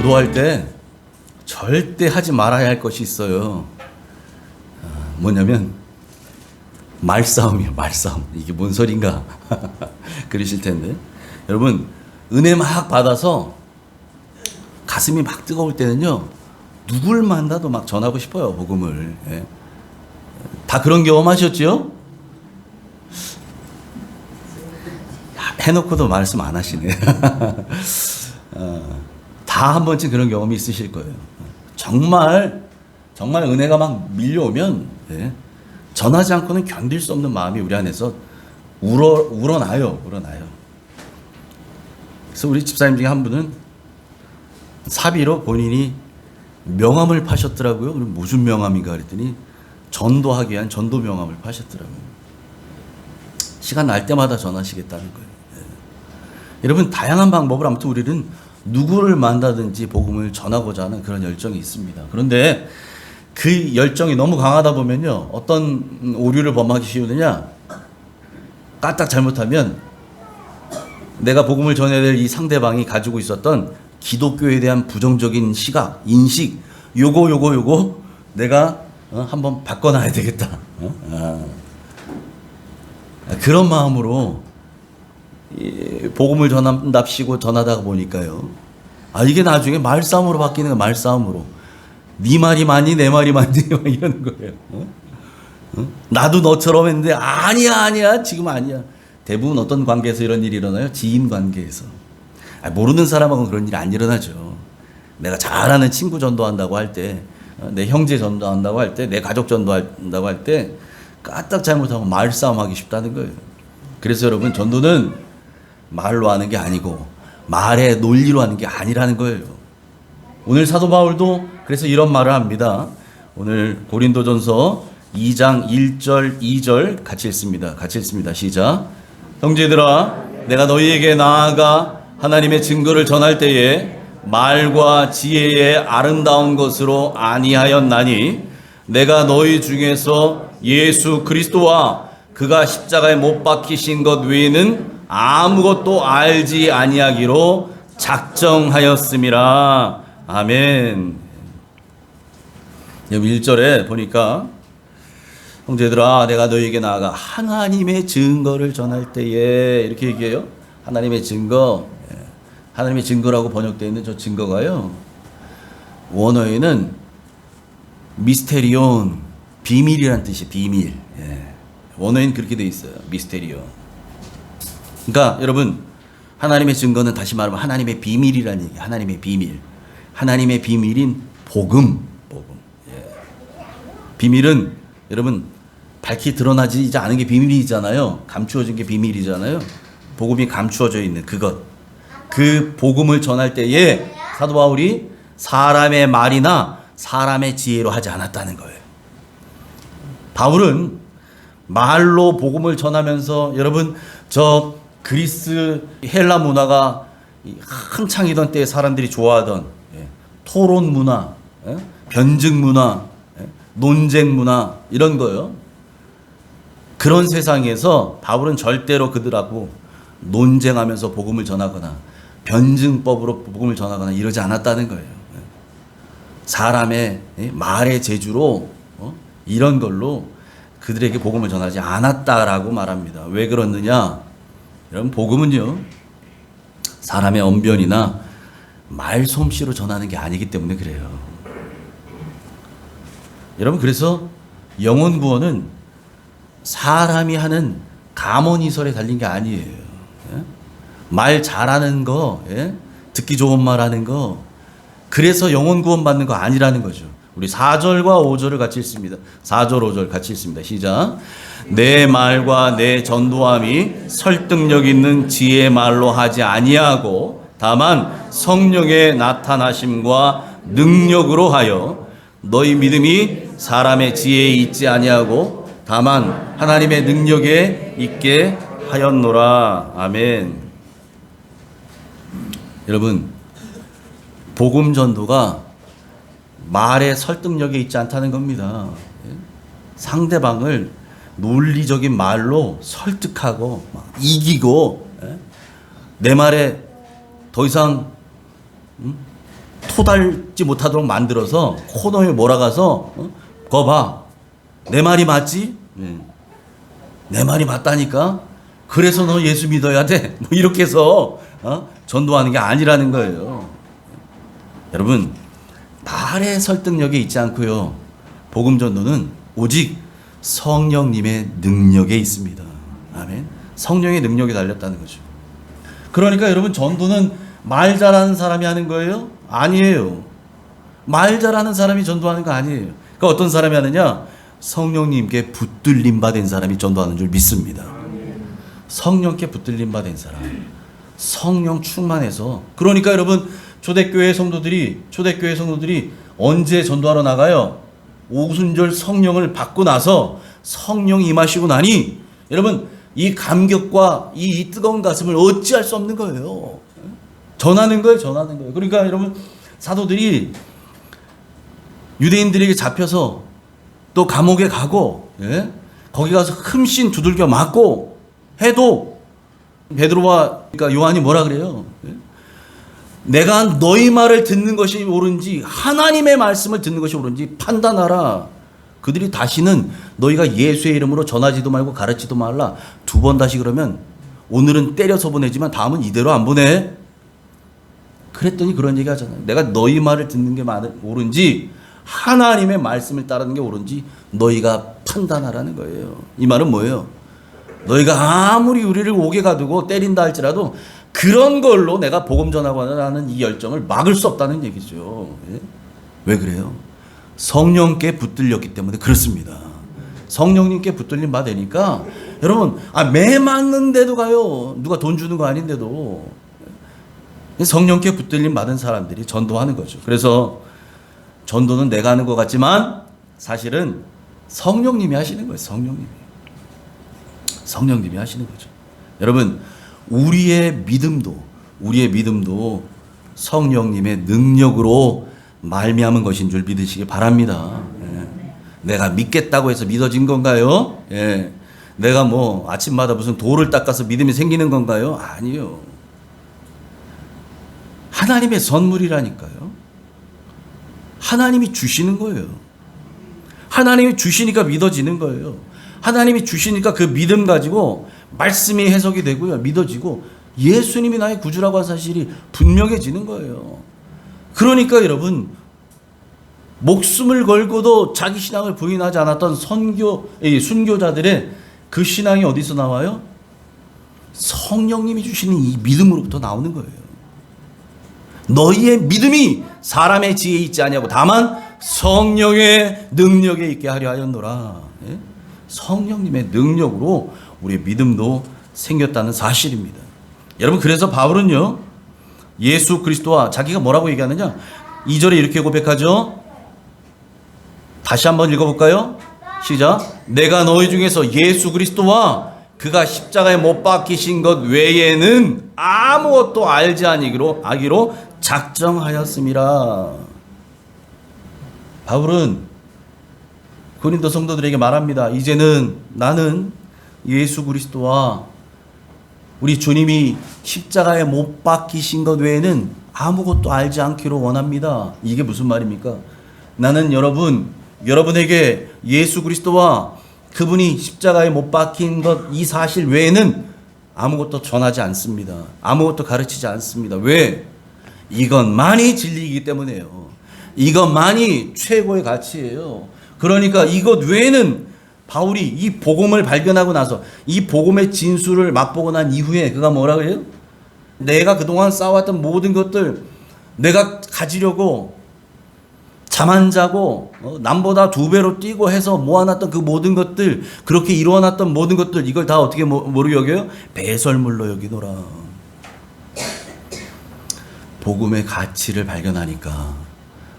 전도할 때 절대 하지 말아야 할 것이 있어요. 뭐냐면 말싸움이에요. 말싸움. 이게 뭔 소린가 그러실 텐데, 여러분 은혜 막 받아서 가슴이 막 뜨거울 때는요, 누굴 만나도 막 전하고 싶어요, 복음을. 예. 다 그런 경험 하셨죠? 해놓고도 말씀 안 하시네. 다 한 번쯤 그런 경험이 있으실 거예요. 정말 은혜가 막 밀려오면, 예, 전하지 않고는 견딜 수 없는 마음이 우리 안에서 우러나요. 그래서 우리 집사님 중에 한 분은 사비로 본인이 명함을 파셨더라고요. 그럼 무슨 명함인가 그랬더니 전도하기 위한 전도 명함을 파셨더라고요. 시간 날 때마다 전하시겠다는 거예요. 예. 여러분, 다양한 방법을 아무튼 우리는 누구를 만나든지 복음을 전하고자 하는 그런 열정이 있습니다. 그런데 그 열정이 너무 강하다 보면요, 어떤 오류를 범하기 쉬우느냐, 까딱 잘못하면 내가 복음을 전해야 될 이 상대방이 가지고 있었던 기독교에 대한 부정적인 시각, 인식, 요거 내가 한번 바꿔놔야 되겠다. 그런 마음으로 복음을 전한답시고 전하다가 보니까요, 이게 나중에 말싸움으로 바뀌는 거야. 말싸움으로. 네 말이 맞니 내 말이 맞니 이러는 거예요. 나도 너처럼 했는데 아니야 지금 아니야. 대부분 어떤 관계에서 이런 일이 일어나요? 지인 관계에서. 모르는 사람하고는 그런 일이 안 일어나죠. 내가 잘 아는 친구 전도한다고 할 때, 내 형제 전도한다고 할 때, 내 가족 전도한다고 할 때 까딱 잘못하면 말싸움하기 쉽다는 거예요. 그래서 여러분, 전도는 말로 하는 게 아니고 말의 논리로 하는 게 아니라는 거예요. 오늘 사도 바울도 그래서 이런 말을 합니다. 오늘 고린도전서 2장 1절 2절 같이 읽습니다. 시작. 형제들아, 내가 너희에게 나아가 하나님의 증거를 전할 때에 말과 지혜의 아름다운 것으로 아니하였나니, 내가 너희 중에서 예수 그리스도와 그가 십자가에 못 박히신 것 외에는 아무것도 알지 아니하기로 작정하였음이라. 아멘. 1절에 보니까, 형제들아, 내가 너희에게 나아가 하나님의 증거를 전할 때에, 이렇게 얘기해요. 하나님의 증거. 하나님의 증거라고 번역되어 있는 저 증거가요, 원어에는 미스테리온, 비밀이란 뜻이에요. 비밀. 원어에는 그렇게 되어 있어요. 미스테리온. 그러니까 여러분, 하나님의 증거는 다시 말하면 하나님의 비밀이라는 얘기예요. 하나님의 비밀. 하나님의 비밀인 복음. 비밀은 여러분, 밝히 드러나지 않은 게 비밀이잖아요. 감추어진 게 비밀이잖아요. 복음이 감추어져 있는 그것. 그 복음을 전할 때에 사도 바울이 사람의 말이나 사람의 지혜로 하지 않았다는 거예요. 바울은 말로 복음을 전하면서, 여러분, 저 그리스 헬라 문화가 한창이던 때에 사람들이 좋아하던 토론 문화, 변증 문화, 논쟁 문화, 이런 거요. 그런 세상에서 바울은 절대로 그들하고 논쟁하면서 복음을 전하거나 변증법으로 복음을 전하거나 이러지 않았다는 거예요. 사람의 말의 재주로 이런 걸로 그들에게 복음을 전하지 않았다라고 말합니다. 왜 그렇느냐? 여러분, 복음은요, 사람의 언변이나 말솜씨로 전하는 게 아니기 때문에 그래요. 여러분, 그래서 영혼 구원은 사람이 하는 감언이설에 달린 게 아니에요. 말 잘하는 거, 듣기 좋은 말 하는 거, 그래서 영혼 구원 받는 거 아니라는 거죠. 우리 4절과 5절을 같이 읽습니다. 4절 5절 같이 읽습니다. 시작. 내 말과 내 전도함이 설득력 있는 지혜의 말로 하지 아니하고 다만 성령의 나타나심과 능력으로 하여 너희 믿음이 사람의 지혜에 있지 아니하고 다만 하나님의 능력에 있게 하였노라. 아멘. 여러분, 복음 전도가 말의 설득력에 있지 않다는 겁니다. 상대방을 논리적인 말로 설득하고 막 이기고 내 말에 더 이상 토달지 못하도록 만들어서 코너에 몰아가서 거 봐. 내 말이 맞지? 내 말이 맞다니까? 그래서 너 예수 믿어야 돼. 뭐 이렇게 해서 전도하는 게 아니라는 거예요. 여러분, 말의 설득력에 있지 않고요. 복음 전도는 오직 성령님의 능력에 있습니다. 아멘. 성령의 능력에 달렸다는 거죠. 그러니까 여러분, 전도는 말 잘하는 사람이 하는 거예요? 아니에요. 말 잘하는 사람이 전도하는 거 아니에요. 그러니까 어떤 사람이 하느냐? 성령님께 붙들림 받은 사람이 전도하는 줄 믿습니다. 성령께 붙들림 받은 사람, 성령 충만해서. 그러니까 여러분, 초대교회 성도들이 언제 전도하러 나가요? 오순절 성령을 받고 나서 성령이 임하시고 나니 여러분, 이 감격과 이 뜨거운 가슴을 어찌할 수 없는 거예요. 전하는 거예요. 그러니까 여러분, 사도들이 유대인들에게 잡혀서 또 감옥에 가고, 거기 가서 흠씬 두들겨 맞고 해도 베드로와 그러니까 요한이 뭐라 그래요? 내가 너희 말을 듣는 것이 옳은지 하나님의 말씀을 듣는 것이 옳은지 판단하라. 그들이 다시는 너희가 예수의 이름으로 전하지도 말고 가르치지도 말라. 2번 다시 그러면 오늘은 때려서 보내지만 다음은 이대로 안 보내. 그랬더니 그런 얘기 하잖아요. 내가 너희 말을 듣는 게 옳은지 하나님의 말씀을 따르는 게 옳은지 너희가 판단하라는 거예요. 이 말은 뭐예요? 너희가 아무리 우리를 옥에 가두고 때린다 할지라도 그런 걸로 내가 복음 전하고자 하는 이 열정을 막을 수 없다는 얘기죠. 왜 그래요? 성령께 붙들렸기 때문에 그렇습니다. 성령님께 붙들림 받으니까 여러분, 매 맞는데도 가요. 누가 돈 주는 거 아닌데도. 성령께 붙들림 받은 사람들이 전도하는 거죠. 그래서 전도는 내가 하는 것 같지만 사실은 성령님이 하시는 거예요. 성령님이 하시는 거죠. 여러분, 우리의 믿음도 성령님의 능력으로 말미암은 것인 줄 믿으시기 바랍니다. 내가 믿겠다고 해서 믿어진 건가요? 내가 뭐 아침마다 무슨 돌을 닦아서 믿음이 생기는 건가요? 아니요. 하나님의 선물이라니까요. 하나님이 주시는 거예요. 하나님이 주시니까 믿어지는 거예요. 하나님이 주시니까 그 믿음 가지고 말씀이 해석이 되고요. 믿어지고 예수님이 나의 구주라고 한 사실이 분명해지는 거예요. 그러니까 여러분, 목숨을 걸고도 자기 신앙을 부인하지 않았던 순교자들의 그 신앙이 어디서 나와요? 성령님이 주시는 이 믿음으로부터 나오는 거예요. 너희의 믿음이 사람의 지혜에 있지 아니하고 다만 성령의 능력에 있게 하려 하였노라. 성령님의 능력으로 우리의 믿음도 생겼다는 사실입니다. 여러분, 그래서 바울은요, 예수 그리스도와 자기가 뭐라고 얘기하느냐? 2절에 이렇게 고백하죠. 다시 한번 읽어볼까요? 시작. 내가 너희 중에서 예수 그리스도와 그가 십자가에 못 박히신 것 외에는 아무것도 알지 아니기로 작정하였음이라. 바울은 고린도 성도들에게 말합니다. 이제는 나는 예수 그리스도와 우리 주님이 십자가에 못 박히신 것 외에는 아무것도 알지 않기로 원합니다. 이게 무슨 말입니까? 나는 여러분에게 예수 그리스도와 그분이 십자가에 못 박힌 것 이 사실 외에는 아무것도 전하지 않습니다. 아무것도 가르치지 않습니다. 왜? 이것만이 진리이기 때문에요. 이것만이 최고의 가치예요. 그러니까 이것 외에는 바울이 이 복음을 발견하고 나서 이 복음의 진수를 맛보고 난 이후에 그가 뭐라고 해요? 내가 그동안 쌓아왔던 모든 것들, 내가 가지려고 잠 안 자고 남보다 2배로 뛰고 해서 모아놨던 그 모든 것들, 그렇게 이루어놨던 모든 것들, 이걸 다 어떻게 뭐로 여겨요? 배설물로 여기노라. 복음의 가치를 발견하니까,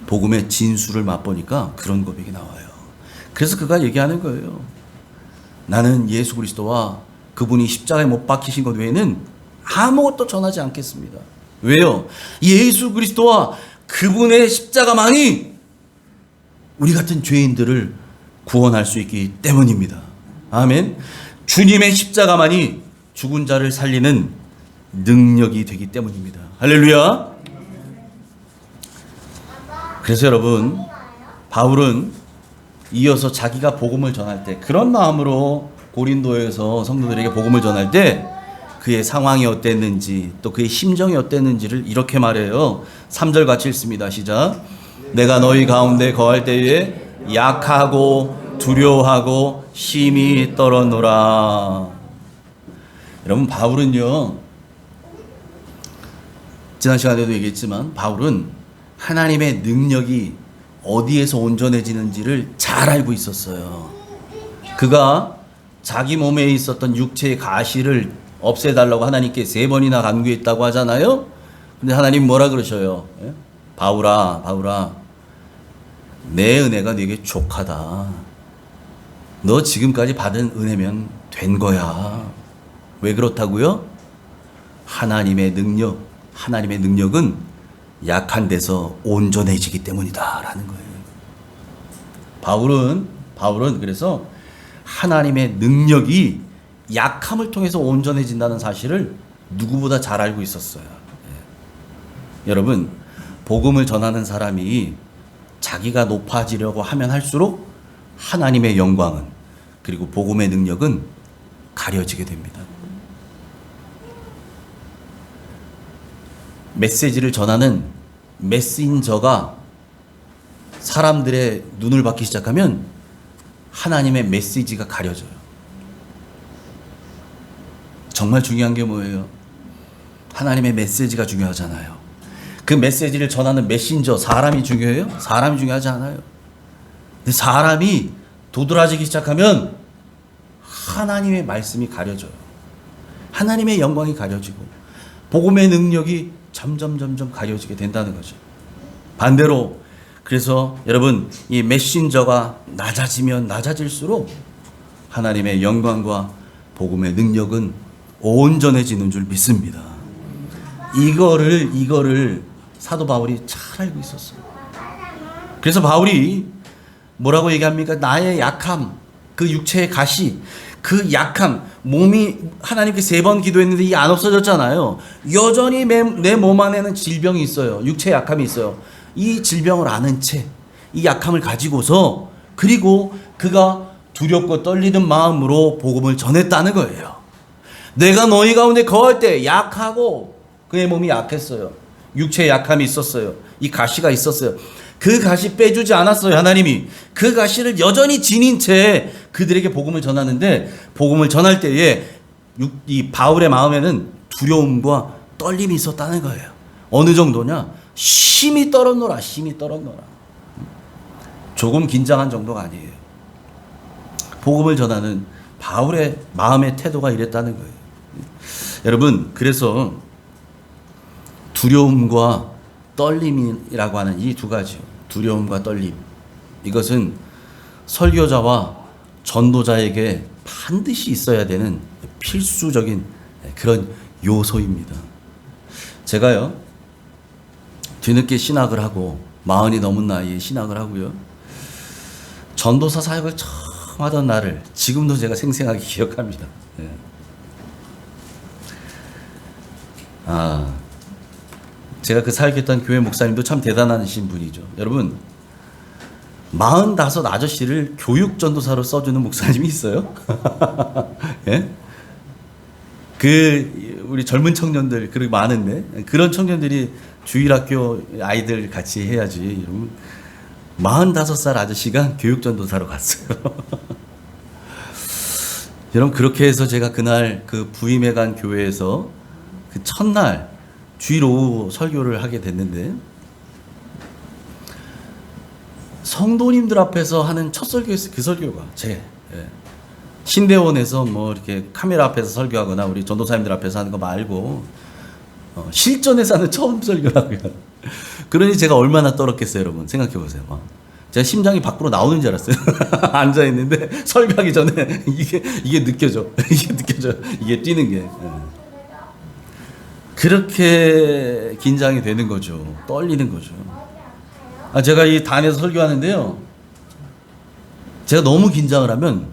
복음의 진수를 맛보니까 그런 고백이 나와요. 그래서 그가 얘기하는 거예요. 나는 예수 그리스도와 그분이 십자가에 못 박히신 것 외에는 아무것도 전하지 않겠습니다. 왜요? 예수 그리스도와 그분의 십자가만이 우리 같은 죄인들을 구원할 수 있기 때문입니다. 아멘. 주님의 십자가만이 죽은 자를 살리는 능력이 되기 때문입니다. 할렐루야. 그래서 여러분, 바울은 이어서 자기가 복음을 전할 때 그런 마음으로 고린도에서 성도들에게 복음을 전할 때 그의 상황이 어땠는지 또 그의 심정이 어땠는지를 이렇게 말해요. 3절 같이 읽습니다. 시작. 내가 너희 가운데 거할 때에 약하고 두려워하고 심히 떨었노라. 여러분, 바울은요, 지난 시간에도 얘기했지만 바울은 하나님의 능력이 어디에서 온전해지는지를 잘 알고 있었어요. 그가 자기 몸에 있었던 육체의 가시를 없애달라고 하나님께 3번이나 간구했다고 하잖아요. 근데 하나님 뭐라 그러셔요? 예? 바울아, 바울아, 내 은혜가 네게 족하다. 너 지금까지 받은 은혜면 된 거야. 왜 그렇다고요? 하나님의 능력은 약한 데서 온전해지기 때문이다 라는 거예요. 바울은 그래서 하나님의 능력이 약함을 통해서 온전해진다는 사실을 누구보다 잘 알고 있었어요. 예. 여러분, 복음을 전하는 사람이 자기가 높아지려고 하면 할수록 하나님의 영광은, 그리고 복음의 능력은 가려지게 됩니다. 메시지를 전하는 메신저가 사람들의 눈을 받기 시작하면 하나님의 메시지가 가려져요. 정말 중요한 게 뭐예요? 하나님의 메시지가 중요하잖아요. 그 메시지를 전하는 메신저, 사람이 중요해요? 사람이 중요하지 않아요. 근데 사람이 도드라지기 시작하면 하나님의 말씀이 가려져요. 하나님의 영광이 가려지고 복음의 능력이 점점 가려지게 된다는 거죠. 반대로, 그래서 여러분, 이 메신저가 낮아지면 낮아질수록 하나님의 영광과 복음의 능력은 온전해지는 줄 믿습니다. 이거를 사도 바울이 잘 알고 있었어요. 그래서 바울이 뭐라고 얘기합니까? 나의 약함, 그 육체의 가시, 그 약함, 몸이 하나님께 3번 기도했는데 이게 안 없어졌잖아요. 여전히 내 몸 안에는 질병이 있어요. 육체 약함이 있어요. 이 질병을 아는 채, 이 약함을 가지고서, 그리고 그가 두렵고 떨리는 마음으로 복음을 전했다는 거예요. 내가 너희 가운데 거할 때 약하고, 그의 몸이 약했어요. 육체에 약함이 있었어요. 이 가시가 있었어요. 그 가시 빼주지 않았어요. 하나님이 그 가시를 여전히 지닌 채 그들에게 복음을 전하는데, 복음을 전할 때에 이 바울의 마음에는 두려움과 떨림이 있었다는 거예요. 어느 정도냐? 심히 떨었노라. 조금 긴장한 정도가 아니에요. 복음을 전하는 바울의 마음의 태도가 이랬다는 거예요. 여러분, 그래서 두려움과 떨림이라고 하는 이 두 가지요. 두려움과 떨림. 이것은 설교자와 전도자에게 반드시 있어야 되는 필수적인 그런 요소입니다. 제가요, 뒤늦게 신학을 하고 40이 넘은 나이에 신학을 하고요, 전도사 사역을 처음 하던 날을 지금도 제가 생생하게 기억합니다. 네. 제가 그 사역했던 교회 목사님도 참 대단하신 분이죠. 여러분, 45 아저씨를 교육 전도사로 써주는 목사님이 있어요. 예? 우리 젊은 청년들, 그리고 많은데, 그런 청년들이 주일학교 아이들 같이 해야지. 45살 아저씨가 교육 전도사로 갔어요. 여러분, 그렇게 해서 제가 그날 그 부임해 간 교회에서 그 첫날 주일 오후 설교를 하게 됐는데, 성도님들 앞에서 하는 첫 설교였어요. 그 설교가 신대원에서 뭐 이렇게 카메라 앞에서 설교하거나 우리 전도사님들 앞에서 하는 거 말고 실전에서 하는 처음 설교라고요. 그러니 제가 얼마나 떨었겠어요. 여러분 생각해 보세요. 제가 심장이 밖으로 나오는 줄 알았어요. 앉아 있는데 설교하기 전에 이게 느껴져. 이게 뛰는 게. 그렇게 긴장이 되는 거죠. 떨리는 거죠. 제가 이 단에서 설교하는데요, 제가 너무 긴장을 하면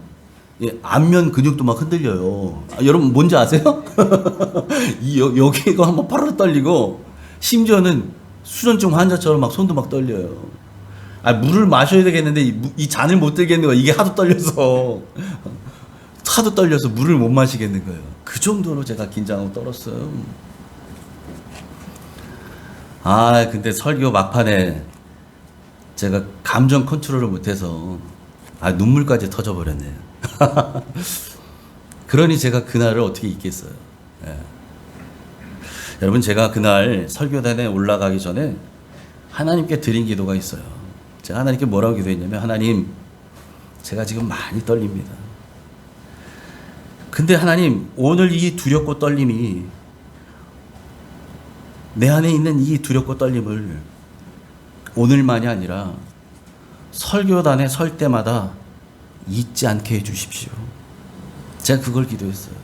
안면 근육도 막 흔들려요. 여러분 뭔지 아세요? 여기가 한번 파르르 떨리고, 심지어는 수전증 환자처럼 막 손도 막 떨려요. 아, 물을 마셔야 되겠는데 이 잔을 못 들겠는 거야. 이게 하도 떨려서 물을 못 마시겠는 거예요. 그 정도로 제가 긴장하고 떨었어요. 아, 근데 설교 막판에 제가 감정 컨트롤을 못해서 눈물까지 터져버렸네요. 그러니 제가 그날을 어떻게 잊겠어요. 예. 여러분, 제가 그날 설교단에 올라가기 전에 하나님께 드린 기도가 있어요. 제가 하나님께 뭐라고 기도했냐면, 하나님, 제가 지금 많이 떨립니다. 근데 하나님, 오늘 이 두렵고 떨림이, 내 안에 있는 이 두렵고 떨림을 오늘만이 아니라 설교단에 설 때마다 잊지 않게 해주십시오. 제가 그걸 기도했어요.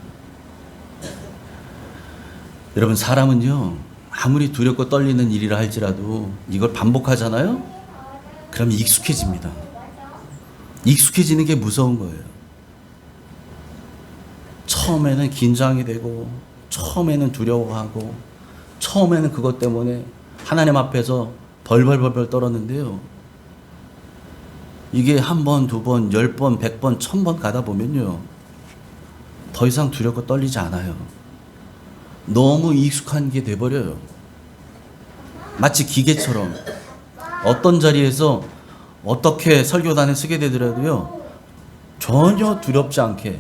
여러분, 사람은요, 아무리 두렵고 떨리는 일이라 할지라도 이걸 반복하잖아요? 그럼 익숙해집니다. 익숙해지는 게 무서운 거예요. 처음에는 긴장이 되고, 처음에는 두려워하고, 처음에는 그것 때문에 하나님 앞에서 벌벌벌벌 떨었는데요. 이게 한 번, 두 번, 10번, 100번, 1000번 가다 보면요, 더 이상 두렵고 떨리지 않아요. 너무 익숙한 게 돼버려요. 마치 기계처럼 어떤 자리에서 어떻게 설교단에 서게 되더라도요, 전혀 두렵지 않게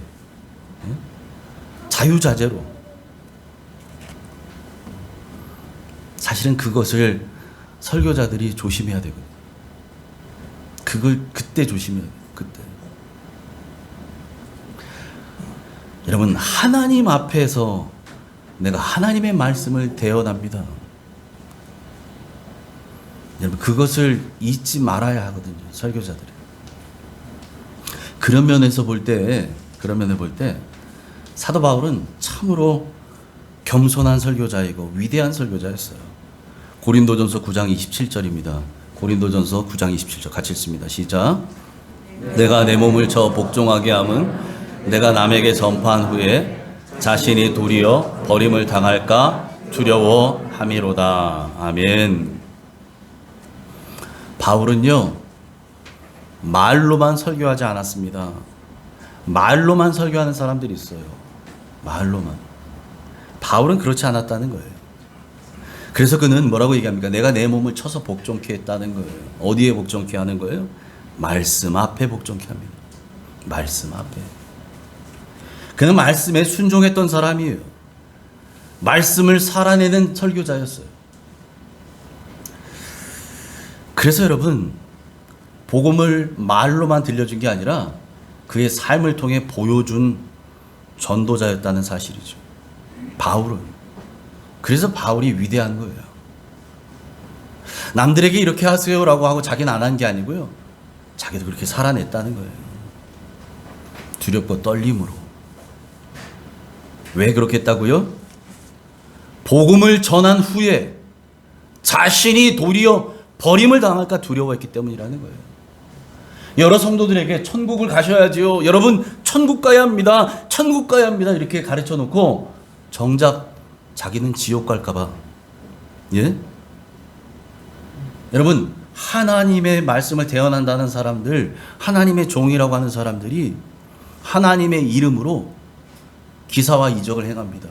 자유자재로. 사실은 그것을 설교자들이 조심해야 되거든요. 그걸 그때 조심해야 돼요. 그때. 여러분, 하나님 앞에서 내가 하나님의 말씀을 대언합니다. 여러분, 그것을 잊지 말아야 하거든요. 설교자들이. 그런 면에서 볼 때 사도 바울은 참으로 겸손한 설교자이고 위대한 설교자였어요. 고린도전서 9장 27절입니다. 고린도전서 9장 27절 같이 읽습니다. 시작. 내가 내 몸을 저 복종하게 함은 내가 남에게 전파한 후에 자신이 도리어 버림을 당할까 두려워함이로다. 아멘. 바울은요, 말로만 설교하지 않았습니다. 말로만 설교하는 사람들이 있어요. 말로만. 바울은 그렇지 않았다는 거예요. 그래서 그는 뭐라고 얘기합니까? 내가 내 몸을 쳐서 복종케 했다는 거예요. 어디에 복종케 하는 거예요? 말씀 앞에 복종케 합니다. 말씀 앞에. 그는 말씀에 순종했던 사람이에요. 말씀을 살아내는 설교자였어요. 그래서 여러분, 복음을 말로만 들려준 게 아니라 그의 삶을 통해 보여준 전도자였다는 사실이죠. 바울은. 그래서 바울이 위대한 거예요. 남들에게 이렇게 하세요라고 하고 자기는 안 한 게 아니고요, 자기도 그렇게 살아냈다는 거예요. 두렵고 떨림으로. 왜 그렇게 했다고요? 복음을 전한 후에 자신이 도리어 버림을 당할까 두려워했기 때문이라는 거예요. 여러 성도들에게 천국을 가셔야지요, 여러분 천국 가야 합니다, 천국 가야 합니다, 이렇게 가르쳐 놓고 정작 자기는 지옥 갈까 봐. 예? 여러분, 하나님의 말씀을 대언한다는 사람들, 하나님의 종이라고 하는 사람들이 하나님의 이름으로 기사와 이적을 행합니다.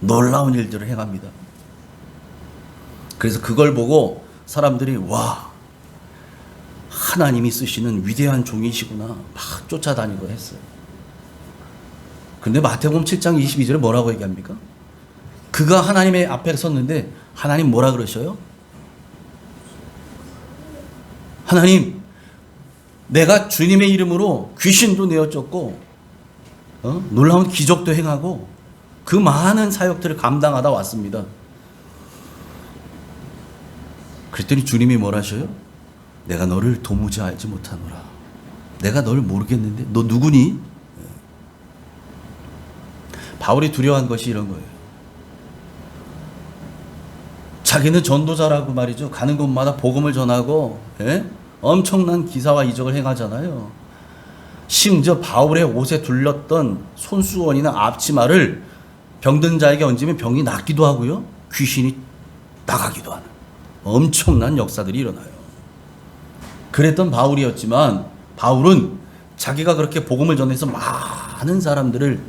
놀라운 일들을 행합니다. 그래서 그걸 보고 사람들이 와, 하나님이 쓰시는 위대한 종이시구나 막 쫓아다니고 했어요. 근데 마태복음 7장 22절에 뭐라고 얘기합니까? 그가 하나님의 앞에 섰는데 하나님 뭐라 그러셔요? 하나님, 내가 주님의 이름으로 귀신도 내어 쫓고 놀라운 기적도 행하고 그 많은 사역들을 감당하다 왔습니다. 그랬더니 주님이 뭐라 하셔요? 내가 너를 도무지 알지 못하노라. 내가 너를 모르겠는데 너 누구니? 바울이 두려워한 것이 이런 거예요. 자기는 전도자라고 말이죠. 가는 곳마다 복음을 전하고 엄청난 기사와 이적을 행하잖아요. 심지어 바울의 옷에 둘렀던 손수건이나 앞치마를 병든 자에게 얹으면 병이 낫기도 하고요, 귀신이 나가기도 하는. 엄청난 역사들이 일어나요. 그랬던 바울이었지만 바울은 자기가 그렇게 복음을 전해서 많은 사람들을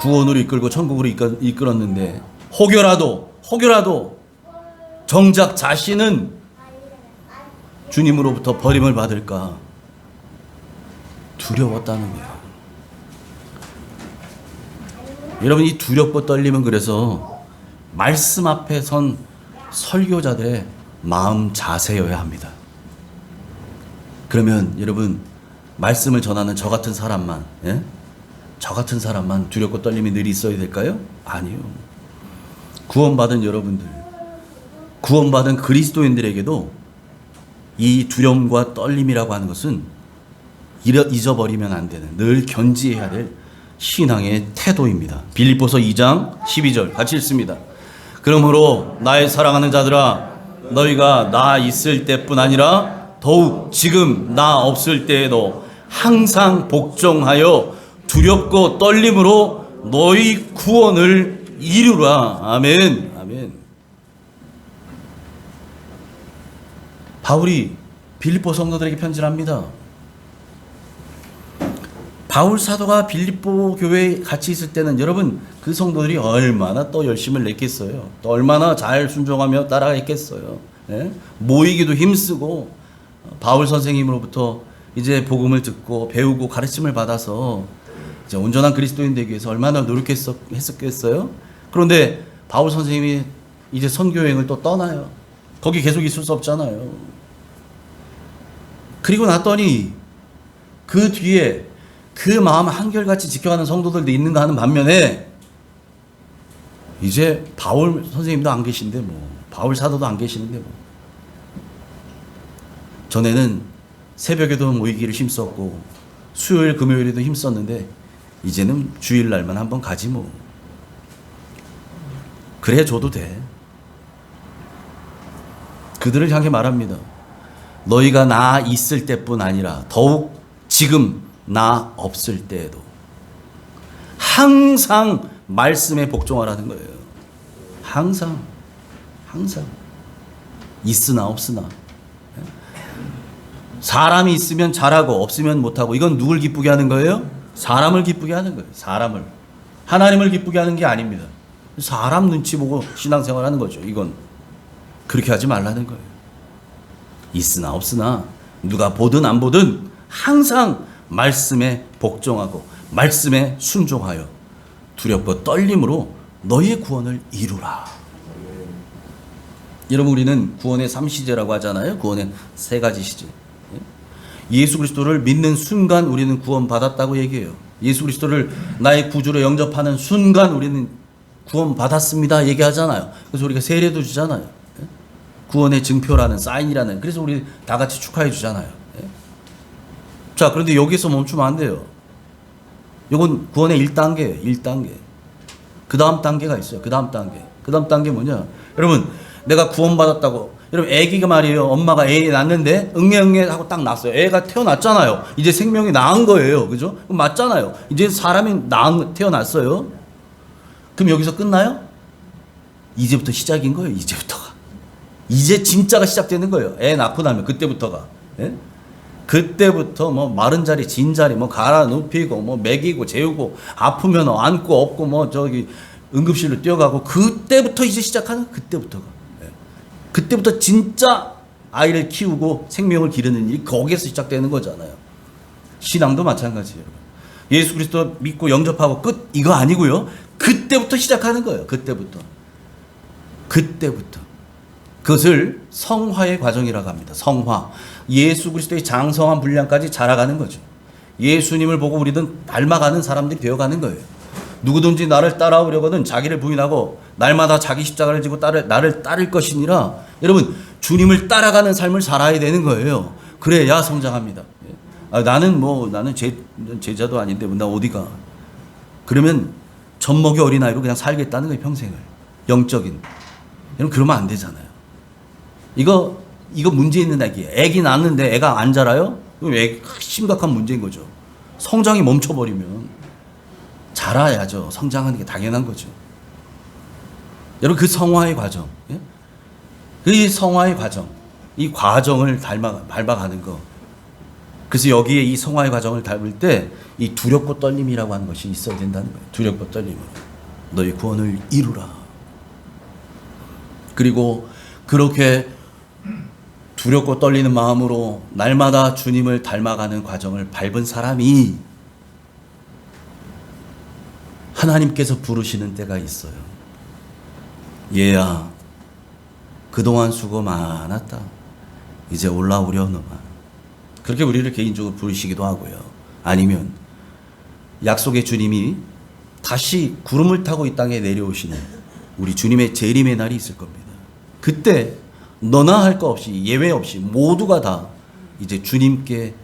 구원으로 이끌고 천국으로 이끌었는데 혹여라도 정작 자신은 주님으로부터 버림을 받을까 두려웠다는 거예요. 여러분, 이 두렵고 떨림은 그래서 말씀 앞에 선 설교자들의 마음 자세여야 합니다. 그러면 여러분, 말씀을 전하는 저 같은 사람만 두렵고 떨림이 늘 있어야 될까요? 아니요. 구원받은 여러분들, 구원받은 그리스도인들에게도 이 두려움과 떨림이라고 하는 것은 잊어버리면 안 되는, 늘 견지해야 될 신앙의 태도입니다. 빌립보서 2장 12절 같이 읽습니다. 그러므로 나의 사랑하는 자들아, 너희가 나 있을 때뿐 아니라 더욱 지금 나 없을 때에도 항상 복종하여 두렵고 떨림으로 너희 구원을 이루라. 아멘. 아멘. 바울이 빌립보 성도들에게 편지를 합니다. 바울 사도가 빌립보 교회에 같이 있을 때는 여러분, 그 성도들이 얼마나 또 열심을 냈겠어요. 또 얼마나 잘 순종하며 따라했겠어요. 예? 모이기도 힘쓰고 바울 선생님으로부터 이제 복음을 듣고 배우고 가르침을 받아서 이제 온전한 그리스도인 되기 위해서 얼마나 노력했었겠어요. 그런데 바울 선생님이 이제 선교 여행을 또 떠나요. 거기 계속 있을 수 없잖아요. 그리고 났더니 그 뒤에 그 마음 한결같이 지켜가는 성도들도 있는가 하는 반면에 이제 바울 선생님도 안 계신데 바울 사도도 안 계시는데 전에는 새벽에도 모이기를 힘썼고 수요일 금요일에도 힘썼는데 이제는 주일날만 한번 가지 그래 줘도 돼. 그들을 향해 말합니다. 너희가 나 있을 때뿐 아니라 더욱 지금 나 없을 때에도 항상 말씀에 복종하라는 거예요. 항상 있으나 없으나. 사람이 있으면 잘하고 없으면 못하고, 이건 누굴 기쁘게 하는 거예요? 사람을 기쁘게 하는 거예요. 사람을. 하나님을 기쁘게 하는 게 아닙니다. 사람 눈치 보고 신앙생활 하는 거죠. 이건 그렇게 하지 말라는 거예요. 있으나 없으나 누가 보든 안 보든 항상 말씀에 복종하고 말씀에 순종하여 두렵고 떨림으로 너희의 구원을 이루라. 여러분, 우리는 구원의 3시제라고 하잖아요. 구원의 3가지 시제. 예수 그리스도를 믿는 순간 우리는 구원받았다고 얘기해요. 예수 그리스도를 나의 구주로 영접하는 순간 우리는 구원받았습니다 얘기하잖아요. 그래서 우리가 세례도 주잖아요. 구원의 증표라는, 사인이라는. 그래서 우리 다 같이 축하해 주잖아요. 자, 그런데 여기서 멈추면 안 돼요. 이건 구원의 1단계예요. 1단계. 그 다음 단계가 있어요. 그 다음 단계 뭐냐? 여러분, 내가 구원받았다고. 여러분, 애기가 말이에요. 엄마가 애 낳는데 응애 하고 딱 낳았어요. 애가 태어났잖아요. 이제 생명이 나은 거예요. 그죠? 맞잖아요. 이제 사람이 태어났어요. 그럼 여기서 끝나요? 이제부터 시작인 거예요. 이제부터가. 이제 진짜가 시작되는 거예요. 애 낳고 나면 그때부터가. 예? 그때부터 마른 자리, 진 자리, 갈아 눕히고, 먹이고, 재우고, 아프면 안고, 없고, 응급실로 뛰어가고, 그때부터 이제 시작하는, 그때부터가. 예. 그때부터 진짜 아이를 키우고 생명을 기르는 일이 거기에서 시작되는 거잖아요. 신앙도 마찬가지예요. 예수 그리스도 믿고 영접하고 끝, 이거 아니고요. 그때부터 시작하는 거예요. 그때부터. 그것을 성화의 과정이라고 합니다. 성화. 예수 그리스도의 장성한 분량까지 자라가는 거죠. 예수님을 보고 우리는 닮아가는 사람들이 되어가는 거예요. 누구든지 나를 따라오려거든 자기를 부인하고 날마다 자기 십자가를 지고 나를 따를 것이니라. 여러분, 주님을 따라가는 삶을 살아야 되는 거예요. 그래야 성장합니다. 나는 제자도 아닌데 나 어디가. 그러면 젖먹이 어린아이로 그냥 살겠다는 거예요. 평생을. 영적인. 여러분, 그러면 안 되잖아요. 이거 문제 있는 애기예요. 애기 낳았는데 애가 안 자라요? 심각한 문제인 거죠. 성장이 멈춰버리면 자라야죠. 성장하는 게 당연한 거죠. 여러분, 그 성화의 과정. 예? 이 성화의 과정, 이 과정을 밟아가는 거. 그래서 여기에 이 성화의 과정을 밟을 때 이 두렵고 떨림이라고 하는 것이 있어야 된다는 거예요. 두렵고 떨림으로 너희 구원을 이루라. 그리고 그렇게 두렵고 떨리는 마음으로 날마다 주님을 닮아가는 과정을 밟은 사람이 하나님께서 부르시는 때가 있어요. 얘야, 그동안 수고 많았다. 이제 올라오려너만. 그렇게 우리를 개인적으로 부르시기도 하고요. 아니면 약속의 주님이 다시 구름을 타고 이 땅에 내려오시는 우리 주님의 재림의 날이 있을 겁니다. 그때 너나 할 거 없이, 예외 없이 모두가 다 이제 주님께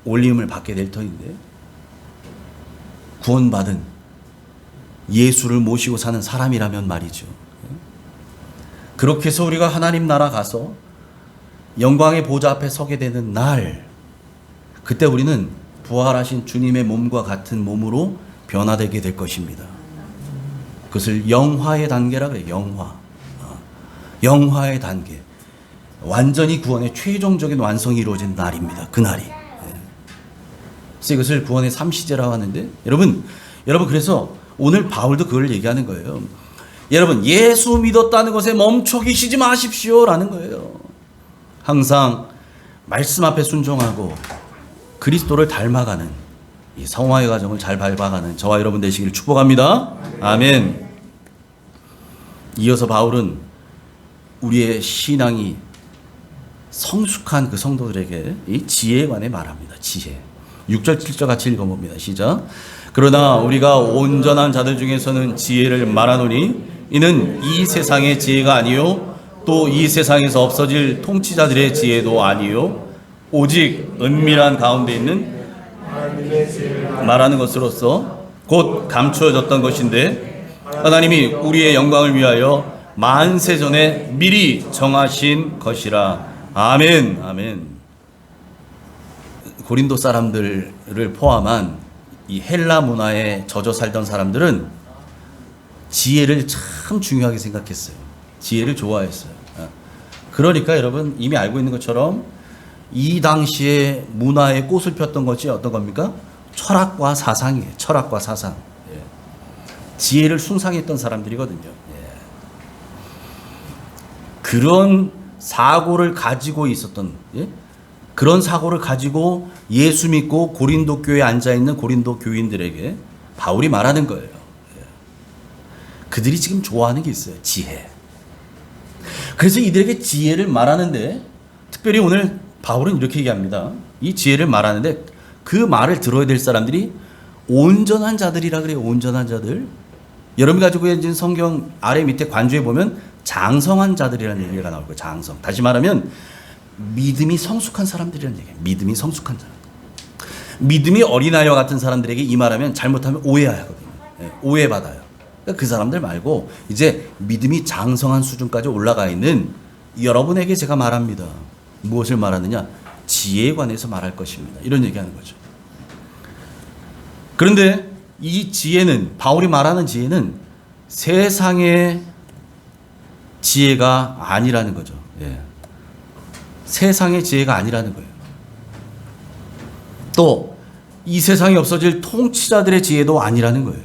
올림을 받게 될 터인데, 구원받은 예수를 모시고 사는 사람이라면 말이죠. 그렇게 해서 우리가 하나님 나라 가서 영광의 보좌 앞에 서게 되는 날, 그때 우리는 부활하신 주님의 몸과 같은 몸으로 변화되게 될 것입니다. 그것을 영화의 단계라 그래요. 영화. 영화의 단계. 완전히 구원의 최종적인 완성이 이루어진 날입니다. 그날이. 그래서 이것을 구원의 3시제라고 하는데, 여러분 그래서 오늘 바울도 그걸 얘기하는 거예요. 여러분, 예수 믿었다는 것에 멈춰 계시지 마십시오라는 거예요. 항상 말씀 앞에 순종하고 그리스도를 닮아가는 이 성화의 과정을 잘 밟아가는 저와 여러분 되시기를 축복합니다. 아멘. 이어서 바울은 우리의 신앙이 성숙한 그 성도들에게 이 지혜에 관해 말합니다. 지혜. 6절 7절 같이 읽어봅니다. 시작. 그러나 우리가 온전한 자들 중에서는 지혜를 말하노니 이는 이 세상의 지혜가 아니요 또 이 세상에서 없어질 통치자들의 지혜도 아니요 오직 은밀한 가운데 있는 말하는 것으로서 곧 감추어졌던 것인데 하나님이 우리의 영광을 위하여 만세 전에 미리 정하신 것이라. 아멘. 아멘. 고린도 사람들을 포함한 이 헬라 문화에 젖어 살던 사람들은 지혜를 참 중요하게 생각했어요. 지혜를 좋아했어요. 그러니까 여러분 이미 알고 있는 것처럼 이 당시에 문화의 꽃을 폈던 것이 어떤 겁니까? 철학과 사상이에요. 철학과 사상. 지혜를 숭상했던 사람들이거든요. 그런 사고를 가지고 있었던, 그런 사고를 가지고 예수 믿고 고린도 교회에 앉아있는 고린도 교인들에게 바울이 말하는 거예요. 그들이 지금 좋아하는 게 있어요. 지혜. 그래서 이들에게 지혜를 말하는데, 특별히 오늘 바울은 이렇게 얘기합니다. 이 지혜를 말하는데 그 말을 들어야 될 사람들이 온전한 자들이라 그래요. 온전한 자들. 여러분 가지고 계신 성경 아래 밑에 관주에 보면 장성한 자들이라는 얘기가 나올 거예요. 장성. 다시 말하면 믿음이 성숙한 사람들이라는 얘기예요. 믿음이 성숙한 사람. 믿음이 어린아이와 같은 사람들에게 이 말하면 잘못하면 오해하거든요. 오해받아요. 그러니까 그 사람들 말고 이제 믿음이 장성한 수준까지 올라가 있는 여러분에게 제가 말합니다. 무엇을 말하느냐? 지혜에 관해서 말할 것입니다. 이런 얘기하는 거죠. 그런데 이 지혜는, 바울이 말하는 지혜는 세상의 지혜가 아니라는 거죠. 세상의 지혜가 아니라는 거예요. 또 이 세상에 없어질 통치자들의 지혜도 아니라는 거예요.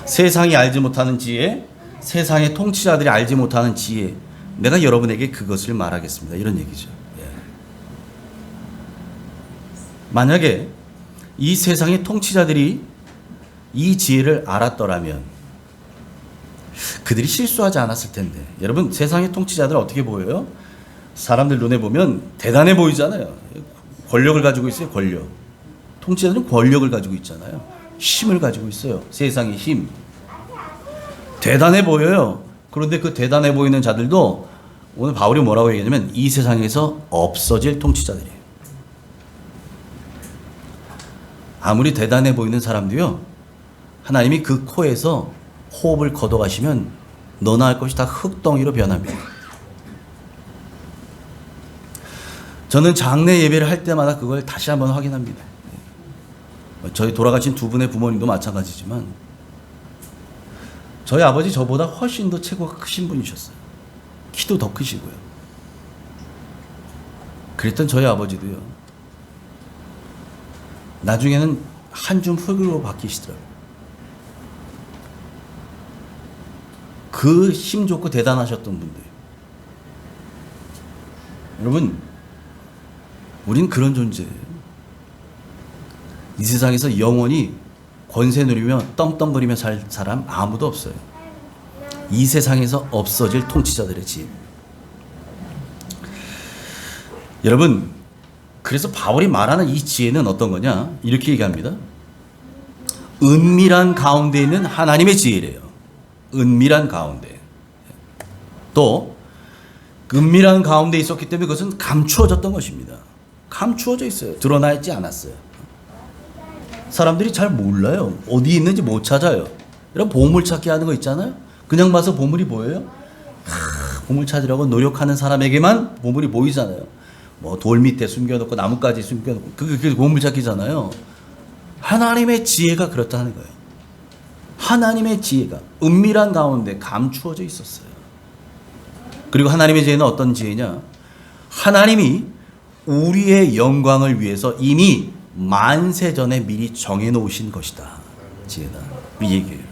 세상이 알지 못하는 지혜, 세상의 통치자들이 알지 못하는 지혜, 내가 여러분에게 그것을 말하겠습니다. 이런 얘기죠. 만약에 이 세상의 통치자들이 이 지혜를 알았더라면 그들이 실수하지 않았을 텐데. 여러분, 세상의 통치자들 어떻게 보여요? 사람들 눈에 보면 대단해 보이잖아요. 권력을 가지고 있어요. 권력. 통치자들은 권력을 가지고 있잖아요. 힘을 가지고 있어요. 세상의 힘. 대단해 보여요. 그런데 그 대단해 보이는 자들도 오늘 바울이 뭐라고 얘기하냐면 이 세상에서 없어질 통치자들이에요. 아무리 대단해 보이는 사람도요, 하나님이 그 코에서 호흡을 걷어가시면 너나 할 것이 다 흙덩이로 변합니다. 저는 장례 예배를 할 때마다 그걸 다시 한번 확인합니다. 저희 돌아가신 두 분의 부모님도 마찬가지지만 저희 아버지 저보다 훨씬 더 체구가 크신 분이셨어요. 키도 더 크시고요. 그랬던 저희 아버지도요. 나중에는 한 줌 흙으로 바뀌시더라고요. 그 힘 좋고 대단하셨던 분들. 여러분, 우린 그런 존재예요. 이 세상에서 영원히 권세 누리며 떵떵거리며 살 사람 아무도 없어요. 이 세상에서 없어질 통치자들의 집. 여러분, 그래서 바울이 말하는 이 지혜는 어떤 거냐? 이렇게 얘기합니다. 은밀한 가운데 있는 하나님의 지혜래요. 은밀한 가운데. 또 은밀한 가운데 있었기 때문에 그것은 감추어졌던 것입니다. 감추어져 있어요. 드러나 있지 않았어요. 사람들이 잘 몰라요. 어디 있는지 못 찾아요. 이런 보물찾기 하는 거 있잖아요. 그냥 봐서 보물이 보여요? 보물 찾으려고 노력하는 사람에게만 보물이 보이잖아요. 뭐 돌 밑에 숨겨놓고 나뭇가지 숨겨놓고 그게 보물찾기잖아요. 하나님의 지혜가 그렇다는 거예요. 하나님의 지혜가 은밀한 가운데 감추어져 있었어요. 그리고 하나님의 지혜는 어떤 지혜냐? 하나님이 우리의 영광을 위해서 이미 만세 전에 미리 정해놓으신 것이다. 지혜다. 이 얘기예요.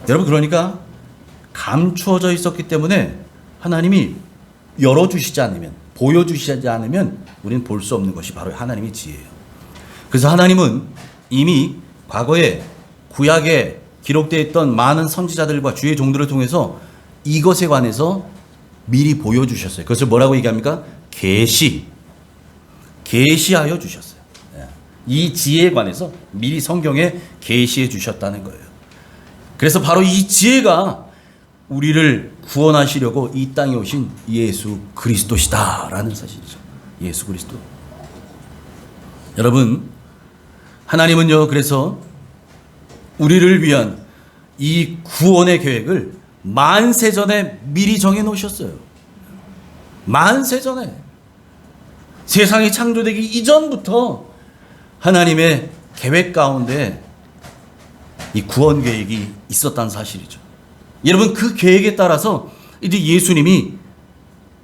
여러분, 그러니까 감추어져 있었기 때문에 하나님이 열어주시지 않으면, 보여주시지 않으면 우리는 볼 수 없는 것이 바로 하나님의 지혜예요. 그래서 하나님은 이미 과거에 구약에 기록되어 있던 많은 선지자들과 주의 종들을 통해서 이것에 관해서 미리 보여주셨어요. 그것을 뭐라고 얘기합니까? 계시하여 주셨어요. 이 지혜에 관해서 미리 성경에 계시해 주셨다는 거예요. 그래서 바로 이 지혜가 우리를 구원하시려고 이 땅에 오신 예수 그리스도시다라는 사실이죠. 예수 그리스도. 여러분, 하나님은요, 그래서 우리를 위한 이 구원의 계획을 만세 전에 미리 정해 놓으셨어요. 만세 전에. 세상이 창조되기 이전부터 하나님의 계획 가운데 이 구원 계획이 있었다는 사실이죠. 여러분, 그 계획에 따라서 이제 예수님이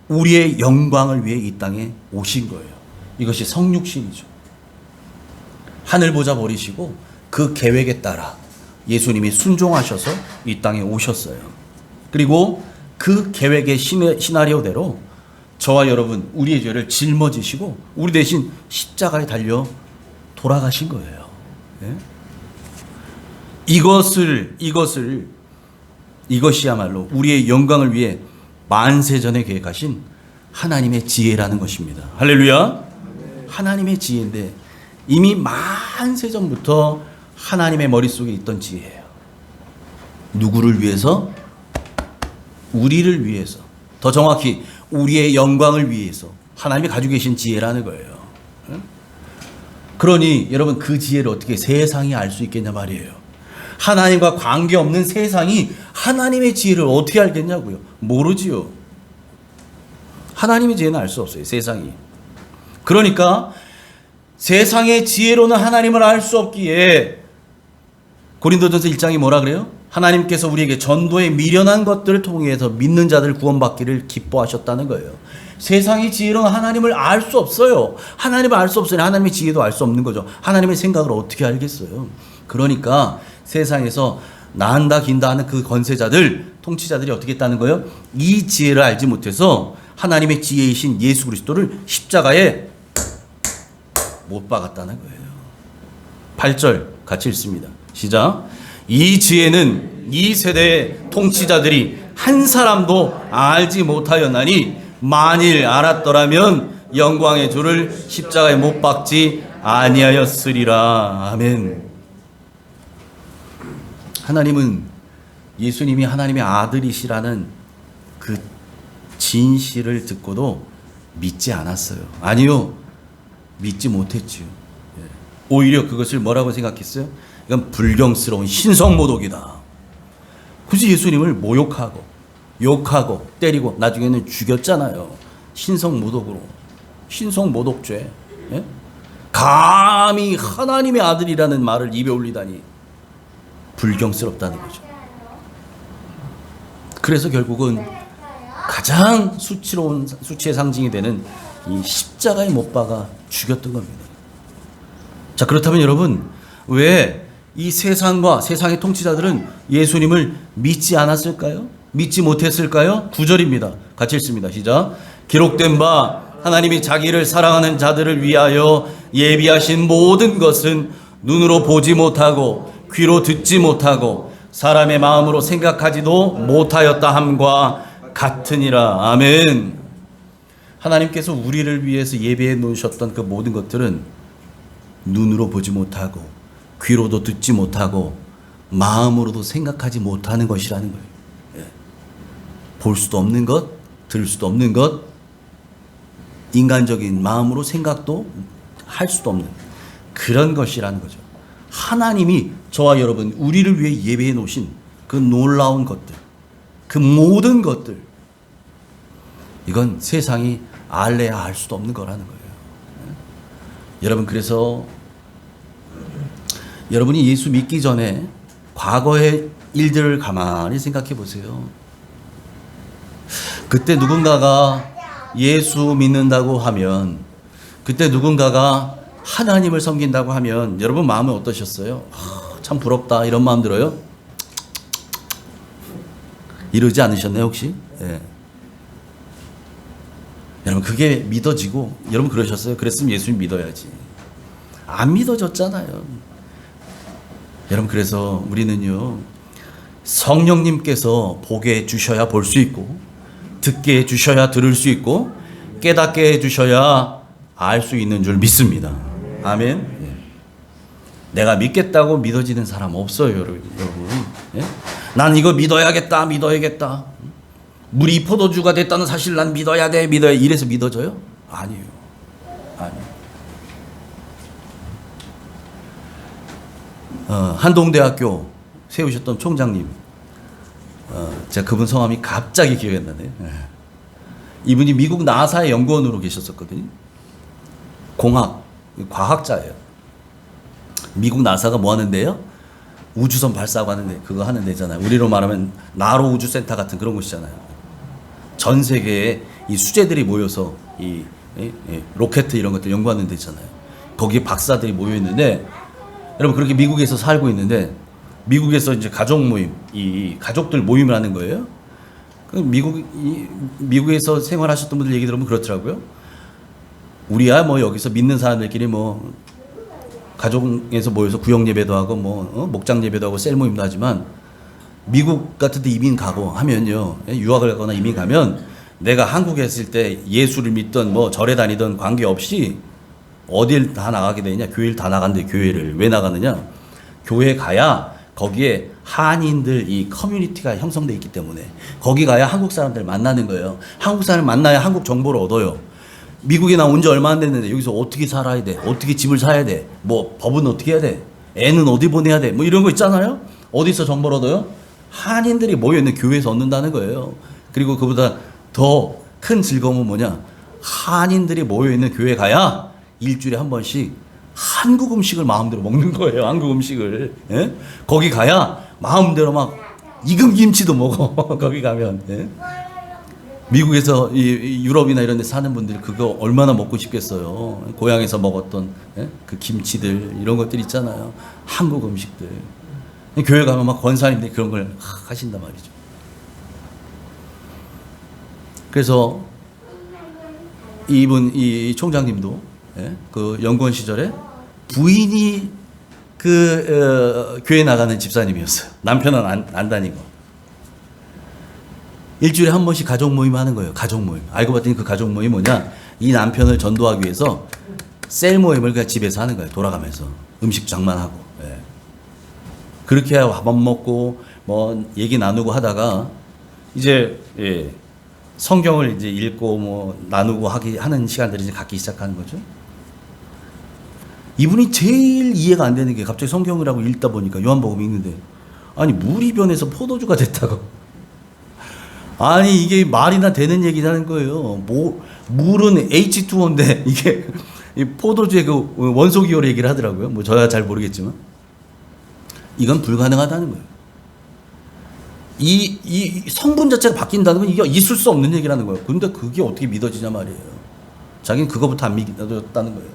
우리의 영광을 위해 이 땅에 오신 거예요. 이것이 성육신이죠. 하늘 보좌 버리시고 그 계획에 따라 예수님이 순종하셔서 이 땅에 오셨어요. 그리고 그 계획의 시나리오대로 저와 여러분, 우리의 죄를 짊어지시고 우리 대신 십자가에 달려 돌아가신 거예요. 예? 이것이야말로 우리의 영광을 위해 만세 전에 계획하신 하나님의 지혜라는 것입니다. 할렐루야. 하나님의 지혜인데 이미 만세 전부터 하나님의 머릿속에 있던 지혜예요. 누구를 위해서? 우리를 위해서. 더 정확히 우리의 영광을 위해서 하나님이 가지고 계신 지혜라는 거예요. 그러니 여러분, 그 지혜를 어떻게 세상이 알 수 있겠냐 말이에요. 하나님과 관계없는 세상이 하나님의 지혜를 어떻게 알겠냐고요. 모르지요. 하나님의 지혜는 알 수 없어요, 세상이. 그러니까 세상의 지혜로는 하나님을 알 수 없기에 고린도전서 1장이 뭐라 그래요? 하나님께서 우리에게 전도에 미련한 것들을 통해서 믿는 자들 구원받기를 기뻐하셨다는 거예요. 세상의 지혜로는 하나님을 알 수 없어요. 하나님을 알 수 없으니 하나님의 지혜도 알 수 없는 거죠. 하나님의 생각을 어떻게 알겠어요? 그러니까 세상에서 나은다 긴다 하는 그 권세자들, 통치자들이 어떻게 했다는 거예요? 이 지혜를 알지 못해서 하나님의 지혜이신 예수 그리스도를 십자가에 못 박았다는 거예요. 8절 같이 읽습니다. 시작. 이 지혜는 이 세대의 통치자들이 한 사람도 알지 못하였나니 만일 알았더라면 영광의 주를 십자가에 못 박지 아니하였으리라. 아멘. 하나님은 예수님이 하나님의 아들이시라는 그 진실을 듣고도 믿지 않았어요. 아니요, 믿지 못했지요. 오히려 그것을 뭐라고 생각했어요? 이건 불경스러운 신성모독이다. 굳이 예수님을 모욕하고 욕하고 때리고 나중에는 죽였잖아요. 신성모독으로. 신성모독죄. 예? 감히 하나님의 아들이라는 말을 입에 올리다니 불경스럽다는 거죠. 그래서 결국은 가장 수치의 상징이 되는 이 십자가에 못 박아 죽였던 겁니다. 자, 그렇다면 여러분, 왜 이 세상과 세상의 통치자들은 예수님을 믿지 않았을까요? 믿지 못했을까요? 9절입니다. 같이 읽습니다. 시작. 기록된 바 하나님이 자기를 사랑하는 자들을 위하여 예비하신 모든 것은 눈으로 보지 못하고 귀로 듣지 못하고 사람의 마음으로 생각하지도 못하였다 함과 같으니라. 아멘. 하나님께서 우리를 위해서 예비해 놓으셨던 그 모든 것들은 눈으로 보지 못하고 귀로도 듣지 못하고 마음으로도 생각하지 못하는 것이라는 거예요. 예. 볼 수도 없는 것, 들을 수도 없는 것, 인간적인 마음으로 생각도 할 수도 없는 그런 것이라는 거죠. 하나님이 저와 여러분, 우리를 위해 예배해 놓으신 그 놀라운 것들, 그 모든 것들, 이건 세상이 알래야 알 수도 없는 거라는 거예요. 여러분, 그래서 여러분이 예수 믿기 전에 과거의 일들을 가만히 생각해 보세요. 그때 누군가가 예수 믿는다고 하면, 그때 누군가가 하나님을 섬긴다고 하면 여러분 마음은 어떠셨어요? 참 부럽다, 이런 마음 들어요? 이러지 않으셨나요 혹시? 예. 여러분 그게 믿어지고, 여러분 그러셨어요? 그랬으면 예수님 믿어야지. 안 믿어졌잖아요. 여러분, 그래서 우리는요, 성령님께서 보게 해주셔야 볼 수 있고, 듣게 해주셔야 들을 수 있고, 깨닫게 해주셔야 알 수 있는 줄 믿습니다. 아멘. 예. 내가 믿겠다고 믿어지는 사람 없어요, 여러분. 예? 난 이거 믿어야겠다. 물이 포도주가 됐다는 사실 난 믿어야 돼. 이래서 믿어져요? 아니에요. 아니에요. 한동대학교 세우셨던 총장님, 제가 그분 성함이 갑자기 기억이 안 나네요. 이분이 미국 나사의 연구원으로 계셨었거든요. 과학자예요. 미국 나사가 뭐 하는데요? 우주선 발사하고 하는데, 그거 하는 데잖아요. 우리로 말하면 나로 우주센터 같은 그런 곳이잖아요. 전 세계에 이 수재들이 모여서 이 로켓 이런 것들 연구하는 데 있잖아요. 거기에 박사들이 모여 있는데, 여러분 그렇게 미국에서 살고 있는데, 미국에서 이제 가족 모임, 이 가족들 모임을 하는 거예요. 미국에서 생활하셨던 분들 얘기 들으면 그렇더라고요. 우리야 뭐 여기서 믿는 사람들끼리 뭐 가족에서 모여서 구역 예배도 하고 목장 예배도 하고 셀 모임도 하지만, 미국 같은 데 이민 가고 하면요, 유학을 가거나 이민 가면 내가 한국에 있을 때 예수를 믿던 뭐 절에 다니던 관계없이 어딜 다 나가게 되냐? 교회를 다 나간대. 교회를 왜 나가느냐? 교회 가야 거기에 한인들 이 커뮤니티가 형성돼 있기 때문에 거기 가야 한국 사람들 만나는 거예요. 한국 사람 만나야 한국 정보를 얻어요. 미국에 나 온 지 얼마 안 됐는데 여기서 어떻게 살아야 돼? 어떻게 집을 사야 돼? 뭐 법은 어떻게 해야 돼? 애는 어디 보내야 돼? 뭐 이런 거 있잖아요. 어디서 정보를 얻어요? 한인들이 모여 있는 교회에서 얻는다는 거예요. 그리고 그보다 더 큰 즐거움은 뭐냐? 한인들이 모여 있는 교회 가야 일주일에 한 번씩 한국 음식을 마음대로 먹는 거예요. 한국 음식을. 예? 거기 가야 마음대로 막 익은 김치도 먹어. 거기 가면. 예? 미국에서 유럽이나 이런 데 사는 분들 그거 얼마나 먹고 싶겠어요. 고향에서 먹었던 그 김치들 이런 것들 있잖아요. 한국 음식들. 교회 가면 막 권사님들이 그런 걸 하신단 말이죠. 그래서 이 총장님도 그 연구원 시절에 부인이 교회 나가는 집사님이었어요. 남편은 안 다니고. 일주일에 한 번씩 가족 모임 하는 거예요. 가족 모임. 알고 봤더니 그 가족 모임이 뭐냐? 이 남편을 전도하기 위해서 셀 모임을 그냥 집에서 하는 거예요. 돌아가면서 음식 장만하고. 예. 그렇게 밥 먹고 뭐 얘기 나누고 하다가 이제 성경을 이제 읽고 뭐 나누고 하는 시간들이 이제 갖기 시작하는 거죠. 이분이 제일 이해가 안 되는 게 갑자기 성경을 하고 읽다 보니까 요한복음 읽는데, 아니 물이 변해서 포도주가 됐다고. 아니 이게 말이나 되는 얘기라는 거예요. 물은 H2O인데 이게 포도주의 그 원소 기호를 얘기를 하더라고요. 뭐 저야 잘 모르겠지만 이건 불가능하다는 거예요. 이 성분 자체가 바뀐다는 건 이게 있을 수 없는 얘기라는 거예요. 근데 그게 어떻게 믿어지냐 말이에요. 자기는 그거부터 안 믿었다는 거예요.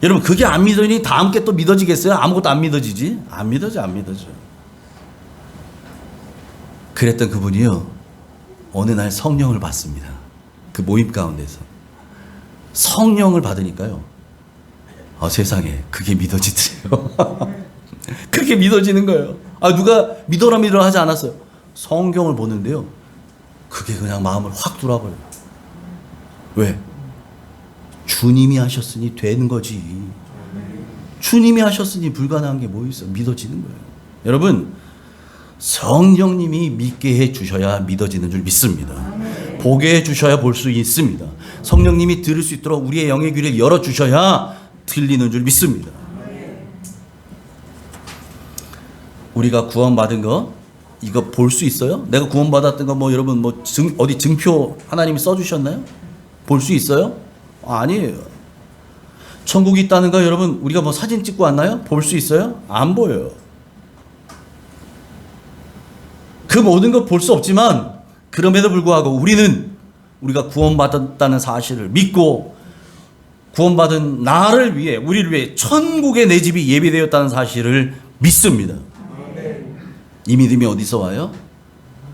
여러분, 그게 안 믿으니 다음 게 또 믿어지겠어요? 아무것도 안 믿어지지? 안 믿어져. 그랬던 그분이요, 어느 날 성령을 받습니다. 그 모임 가운데서 성령을 받으니까요, 세상에 그게 믿어지더래요. 그게 믿어지는 거예요. 누가 믿어라 하지 않았어요. 성경을 보는데요, 그게 그냥 마음을 확 돌아버려요. 왜? 주님이 하셨으니 되는 거지. 주님이 하셨으니 불가능한 게 뭐 있어? 믿어지는 거예요. 여러분, 성령님이 믿게 해 주셔야 믿어지는 줄 믿습니다. 보게 해 주셔야 볼 수 있습니다. 성령님이 들을 수 있도록 우리의 영의 귀를 열어 주셔야 들리는 줄 믿습니다. 우리가 구원받은 거 이거 볼 수 있어요? 내가 구원받았던 거 뭐 여러분 뭐 어디 증표 하나님이 써주셨나요? 볼 수 있어요? 아니에요. 천국이 있다는 거 여러분 우리가 뭐 사진 찍고 왔나요? 볼 수 있어요? 안 보여요. 그 모든 거 볼 수 없지만 그럼에도 불구하고 우리가 구원받았다는 사실을 믿고 구원받은 나를 위해 우리를 위해 천국에 내 집이 예비되었다는 사실을 믿습니다. 이 믿음이 어디서 와요?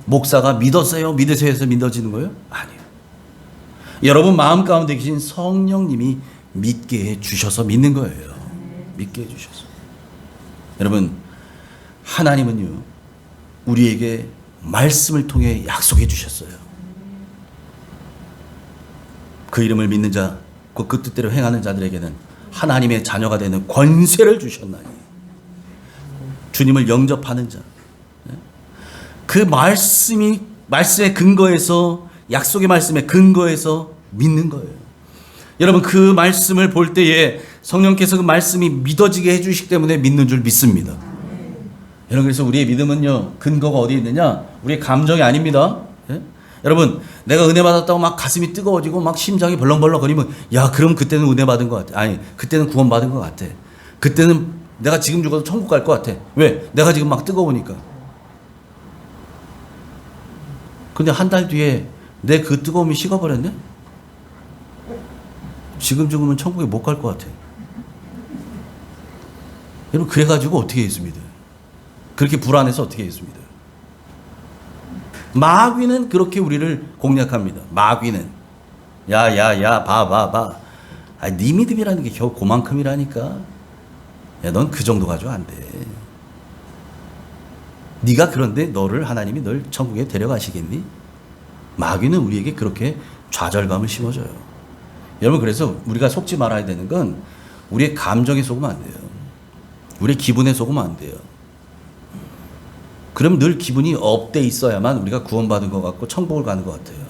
목사가 믿었어요? 믿으세요 해서 믿어지는 거예요? 아니에요. 여러분 마음 가운데 계신 성령님이 믿게 해주셔서 믿는 거예요. 믿게 해주셔서. 여러분, 하나님은요, 우리에게 말씀을 통해 약속해 주셨어요. 그 이름을 믿는 자, 그 뜻대로 행하는 자들에게는 하나님의 자녀가 되는 권세를 주셨나니. 주님을 영접하는 자. 그 말씀의 근거에서, 약속의 말씀의 근거에서 믿는 거예요. 여러분, 그 말씀을 볼 때에 성령께서 그 말씀이 믿어지게 해주시기 때문에 믿는 줄 믿습니다. 여러분, 그래서 우리의 믿음은요, 근거가 어디에 있느냐? 우리의 감정이 아닙니다. 예? 여러분, 내가 은혜 받았다고 막 가슴이 뜨거워지고 막 심장이 벌렁벌렁거리면, 야, 그럼 그때는 은혜 받은 것 같아. 아니, 그때는 구원 받은 것 같아. 그때는 내가 지금 죽어도 천국 갈 것 같아. 왜? 내가 지금 막 뜨거우니까. 근데 한 달 뒤에 내 그 뜨거움이 식어버렸네? 지금 죽으면 천국에 못 갈 것 같아. 여러분, 그래가지고 어떻게 했습니다? 그렇게 불안해서 어떻게 했습니다? 마귀는 그렇게 우리를 공략합니다. 마귀는. 봐. 네 믿음이라는 게 겨우 그만큼이라니까. 야, 넌 그 정도 가지고 안 돼. 네가 그런데 하나님이 널 천국에 데려가시겠니? 마귀는 우리에게 그렇게 좌절감을 심어줘요. 여러분, 그래서 우리가 속지 말아야 되는 건 우리의 감정에 속으면 안 돼요. 우리의 기분에 속으면 안 돼요. 그럼 늘 기분이 업돼 있어야만 우리가 구원받은 것 같고 천국을 가는 것 같아요.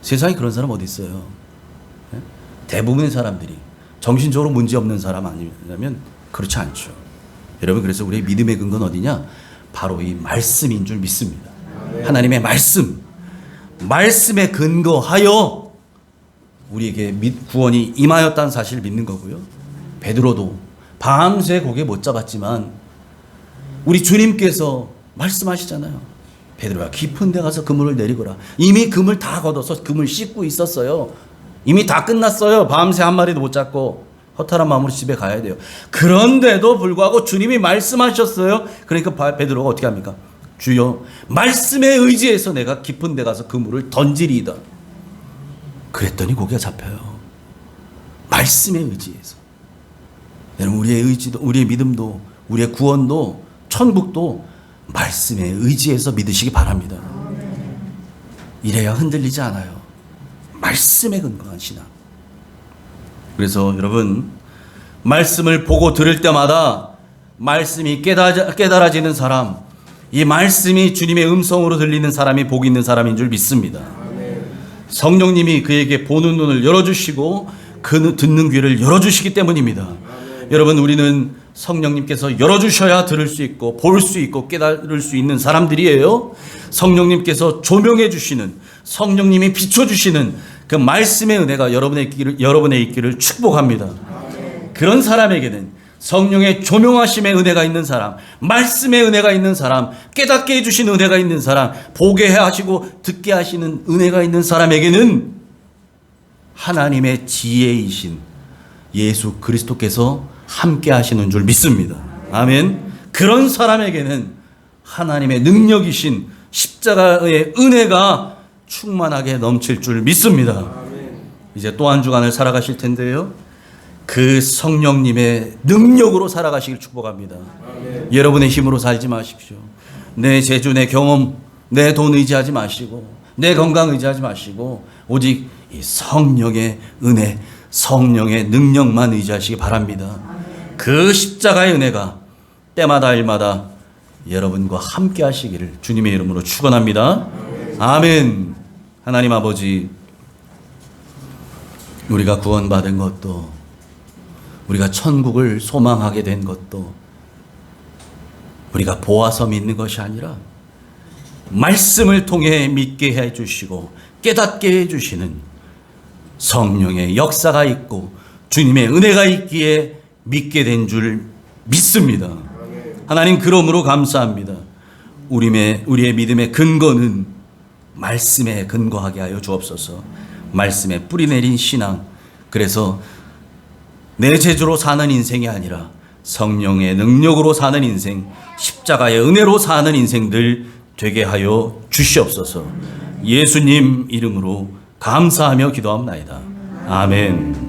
세상에 그런 사람 어디 있어요? 대부분의 사람들이 정신적으로 문제 없는 사람 아니냐면 그렇지 않죠. 여러분, 그래서 우리의 믿음의 근거는 어디냐? 바로 이 말씀인 줄 믿습니다. 하나님의 말씀에 근거하여 우리에게 구원이 임하였다는 사실을 믿는 거고요. 베드로도 밤새 고개 못 잡았지만 우리 주님께서 말씀하시잖아요. 베드로야, 깊은 데 가서 그물을 내리거라. 이미 그물 다 걷어서 그물 씻고 있었어요. 이미 다 끝났어요. 밤새 한 마리도 못 잡고 허탈한 마음으로 집에 가야 돼요. 그런데도 불구하고 주님이 말씀하셨어요. 그러니까 베드로가 어떻게 합니까? 주여, 말씀에 의지해서 내가 깊은 데 가서 그물을 던지리이다. 그랬더니 고기가 잡혀요. 말씀에 의지해서. 여러분, 우리의 의지도, 우리의 믿음도, 우리의 구원도, 천국도 말씀에 의지해서 믿으시기 바랍니다. 이래야 흔들리지 않아요. 말씀에 근거한 신앙. 그래서 여러분, 말씀을 보고 들을 때마다 말씀이 깨달아지는 사람, 이 말씀이 주님의 음성으로 들리는 사람이 복 있는 사람인 줄 믿습니다. 성령님이 그에게 보는 눈을 열어주시고 그 듣는 귀를 열어주시기 때문입니다. 여러분, 우리는 성령님께서 열어주셔야 들을 수 있고 볼 수 있고 깨달을 수 있는 사람들이에요. 성령님께서 조명해 주시는, 성령님이 비춰주시는 그 말씀의 은혜가 여러분의 있기를 축복합니다. 그런 사람에게는 성령의 조명하심의 은혜가 있는 사람, 말씀의 은혜가 있는 사람, 깨닫게 해주신 은혜가 있는 사람, 보게 하시고 듣게 하시는 은혜가 있는 사람에게는 하나님의 지혜이신 예수 그리스도께서 함께 하시는 줄 믿습니다. 아멘. 그런 사람에게는 하나님의 능력이신 십자가의 은혜가 충만하게 넘칠 줄 믿습니다. 이제 또 한 주간을 살아가실 텐데요, 그 성령님의 능력으로 살아가시길 축복합니다. 여러분의 힘으로 살지 마십시오. 내 재주, 내 경험, 내 돈 의지하지 마시고, 내 건강 의지하지 마시고, 오직 이 성령의 은혜, 성령의 능력만 의지하시기 바랍니다. 그 십자가의 은혜가 때마다 일마다 여러분과 함께 하시기를 주님의 이름으로 축원합니다. 아멘. 하나님 아버지, 우리가 구원받은 것도, 우리가 천국을 소망하게 된 것도 우리가 보아서 믿는 것이 아니라 말씀을 통해 믿게 해주시고 깨닫게 해주시는 성령의 역사가 있고 주님의 은혜가 있기에 믿게 된 줄 믿습니다. 하나님, 그러므로 감사합니다. 우리의 믿음의 근거는 말씀에 근거하게 하여 주옵소서. 말씀에 뿌리 내린 신앙, 그래서 내 재주로 사는 인생이 아니라 성령의 능력으로 사는 인생, 십자가의 은혜로 사는 인생들 되게 하여 주시옵소서. 예수님 이름으로 감사하며 기도합나이다. 아멘.